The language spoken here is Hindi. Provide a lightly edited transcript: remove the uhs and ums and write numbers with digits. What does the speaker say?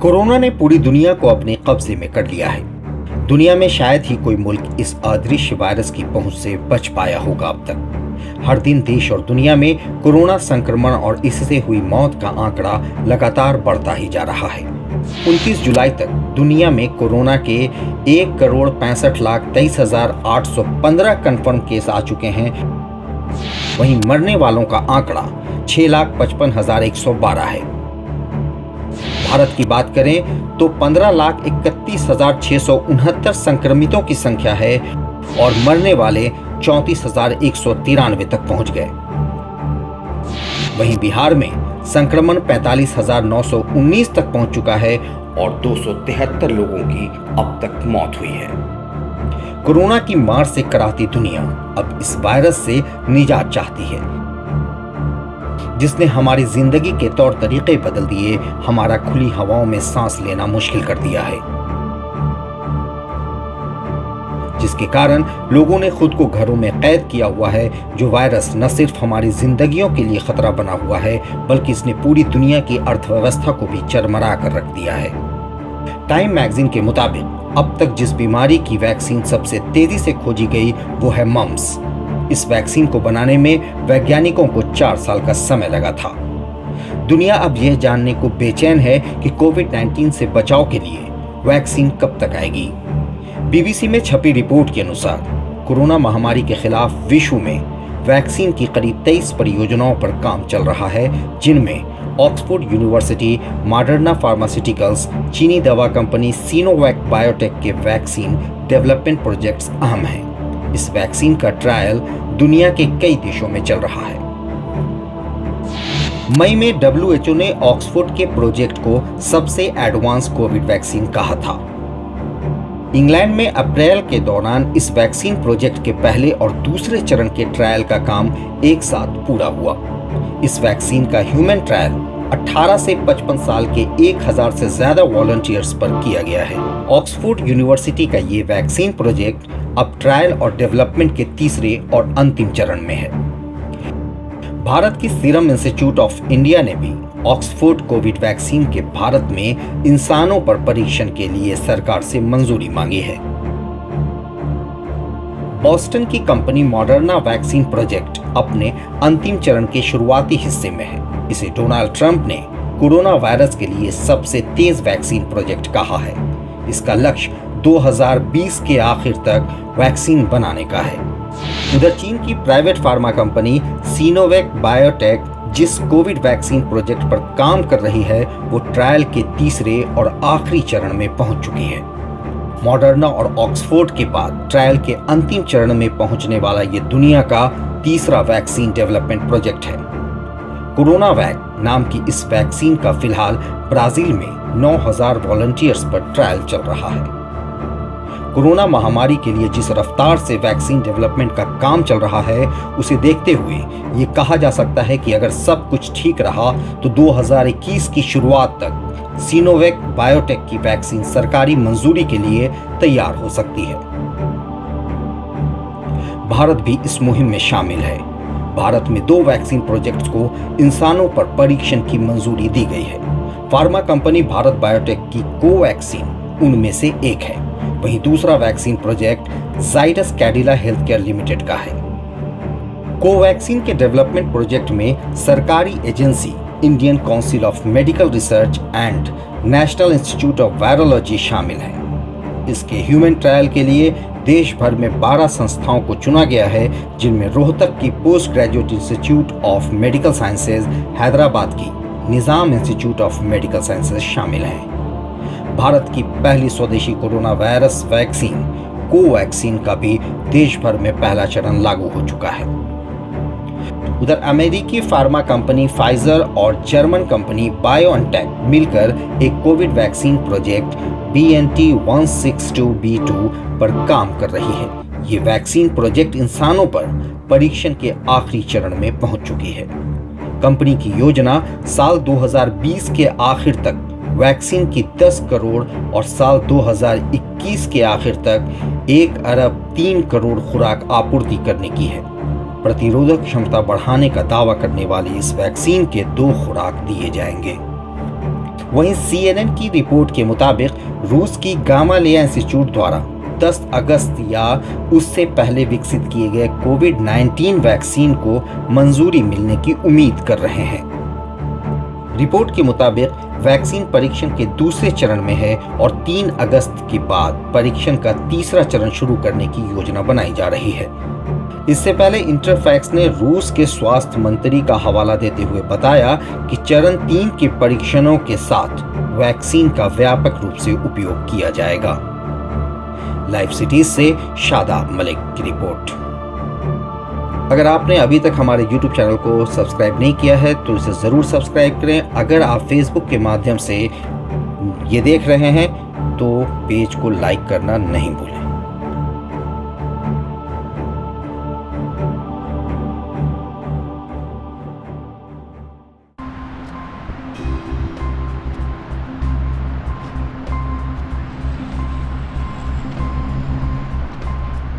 कोरोना ने पूरी दुनिया को अपने कब्जे में कर लिया है। दुनिया में शायद ही कोई मुल्क इस अदृश्य वायरस की पहुंच से बच पाया होगा अब तक। हर दिन देश और दुनिया में कोरोना संक्रमण और इससे हुई मौत का आंकड़ा लगातार बढ़ता ही जा रहा है। 29 जुलाई तक दुनिया में कोरोना के 1,65,23,815 कंफर्म केस आ चुके हैं। वहीं मरने वालों का आंकड़ा 6,55,112 है। भारत की बात करें तो 15,31,669 संक्रमितों की संख्या है और मरने वाले 34,193 तक पहुंच गए। वहीं बिहार में संक्रमण 45,919 तक पहुंच चुका है और 273 लोगों की अब तक मौत हुई है। कोरोना की मार से कराहती दुनिया अब इस वायरस से निजात चाहती है, जिसने हमारी जिंदगी के तौर तरीके बदल दिए, हमारा खुली हवाओं में सांस लेना मुश्किल कर दिया है, जिसके कारण लोगों ने खुद को घरों में कैद किया हुआ है। जो वायरस न सिर्फ हमारी जिंदगियों के लिए खतरा बना हुआ है, बल्कि इसने पूरी दुनिया की अर्थव्यवस्था को भी चरमरा कर रख दिया है। टाइम मैगजीन के मुताबिक अब तक जिस बीमारी की वैक्सीन सबसे तेजी से खोजी गई वो है मम्प्स। इस वैक्सीन को बनाने में वैज्ञानिकों को 4 साल का समय लगा था। दुनिया अब यह जानने को बेचैन है कि कोविड-19 से बचाव के लिए वैक्सीन कब तक आएगी। बीबीसी में छपी रिपोर्ट के अनुसार कोरोना महामारी के खिलाफ विश्व में वैक्सीन की करीब 23 परियोजनाओं पर काम चल रहा है, जिनमें ऑक्सफोर्ड यूनिवर्सिटी, मॉडर्ना फार्मास्यूटिकल्स, चीनी दवा कंपनी सिनोवैक बायोटेक के वैक्सीन डेवलपमेंट प्रोजेक्ट्स अहम हैं। इस वैक्सीन का ट्रायल दुनिया के कई देशों में चल रहा है। मई में WHO ने ऑक्सफोर्ड के प्रोजेक्ट को सबसे एडवांस कोविड वैक्सीन कहा था। इंग्लैंड में अप्रैल के दौरान इस वैक्सीन प्रोजेक्ट के पहले और दूसरे चरण के ट्रायल का काम एक साथ पूरा हुआ। इस वैक्सीन का ह्यूमन ट्रायल 18 से 55 साल के 1000 से ज्यादा वॉलंटियर्स पर किया गया है। ऑक्सफोर्ड यूनिवर्सिटी का ये वैक्सीन प्रोजेक्ट अब ट्रायल और डेवलपमेंट के तीसरे और अंतिम चरण में है। भारत की सीरम इंस्टीट्यूट ऑफ इंडिया ने भी ऑक्सफोर्ड कोविड वैक्सीन के भारत में इंसानों पर परीक्षण के लिए सरकार से मंजूरी मांगी है। बॉस्टन की कंपनी मॉडर्ना वैक्सीन प्रोजेक्ट अपने अंतिम चरण के शुरुआती हिस्से में है। इसे डोनाल्ड ट्रंप ने कोरोना वायरस के लिए सबसे तेज वैक्सीन प्रोजेक्ट कहा है। इसका लक्ष्य 2020 के आखिर तक वैक्सीन बनाने का है। उधर चीन की private pharma company Sinovac biotech जिस कोविड वैक्सीन प्रोजेक्ट पर काम कर रही है, वो ट्रायल के तीसरे और आखिरी चरण में पहुंच चुकी है। मॉडर्ना और ऑक्सफोर्ड के बाद ट्रायल के अंतिम चरण में पहुंचने वाला ये दुनिया का तीसरा वैक्सीन डेवलपमेंट प्रोजेक्ट है। कोरोना वैक नाम की इस वैक्सीन का फिलहाल ब्राजील में 9,000 वॉलंटियर्स पर ट्रायल चल रहा है। कोरोना महामारी के लिए जिस रफ्तार से वैक्सीन डेवलपमेंट का काम चल रहा है, उसे देखते हुए ये कहा जा सकता है कि अगर सब कुछ ठीक रहा तो 2021 की शुरुआत तक सिनोवैक बायोटेक की वैक्सीन सरकारी मंजूरी के लिए तैयार हो सकती है। भारत भी इस मुहिम में शामिल है। भारत में 2 वैक्सीन प्रोजेक्ट्स को इंसानों पर परीक्षण की मंजूरी दी गई है। फार्मा कंपनी भारत बायोटेक की कोवैक्सीन उनमें से एक है। वहीं दूसरा vaccine project Zydus Cadila healthcare limited का है। कोवैक्सीन के डेवलपमेंट प्रोजेक्ट में सरकारी agency Indian council of medical research and national institute of virology शामिल है। इसके ह्यूमन ट्रायल के लिए देश भर में 12 संस्थाओं को चुना गया है, जिनमें रोहतक की post graduate institute of medical sciences, Hyderabad की निजाम इंस्टीट्यूट ऑफ मेडिकल साइंसेज शामिल हैं। भारत की पहली स्वदेशी कोरोना वायरस वैक्सीन कोवैक्सीन का भी देश भर में पहला चरण लागू हो चुका है। उधर अमेरिकी फार्मा कंपनी फाइजर और जर्मन कंपनी बायोएनटेक मिलकर एक कोविड वैक्सीन प्रोजेक्ट BNT162b2 पर काम कर रही है। ये वैक्सीन प्रोजेक्ट इंसानों पर परीक्षण के आखिरी चरण में पहुंच चुकी है। कंपनी की योजना साल 2020 के आखिर तक वैक्सीन की 10 करोड़ और साल 2021 के आखिर तक 1 अरब 3 करोड़ खुराक आपूर्ति करने की है। प्रतिरोधक क्षमता बढ़ाने का दावा करने वाली इस वैक्सीन के 2 खुराक दिए जाएंगे। वहीं CNN की रिपोर्ट के मुताबिक रूस की गामालेया इंस्टीट्यूट द्वारा 10 अगस्त या उससे पहले विकसित किए गए कोविड-19 वैक्सीन को मंजूरी मिलने की उम्मीद कर रहे हैं। रिपोर्ट के मुताबिक वैक्सीन परीक्षण के दूसरे चरण में है और 3 अगस्त के बाद परीक्षण का तीसरा चरण शुरू करने की योजना बनाई जा रही है। इससे पहले इंटरफैक्स ने रूस के स्वास्थ्य मंत्री का हवाला देते हुए बताया कि चरण 3 के परीक्षणों के साथ वैक्सीन का व्यापक रूप से उपयोग किया जाएगा। लाइव सिटीज से शादाब मलिक की रिपोर्ट। अगर आपने अभी तक हमारे YouTube चैनल को सब्सक्राइब नहीं किया है तो इसे ज़रूर सब्सक्राइब करें। अगर आप Facebook के माध्यम से ये देख रहे हैं तो पेज को लाइक करना नहीं भूलें।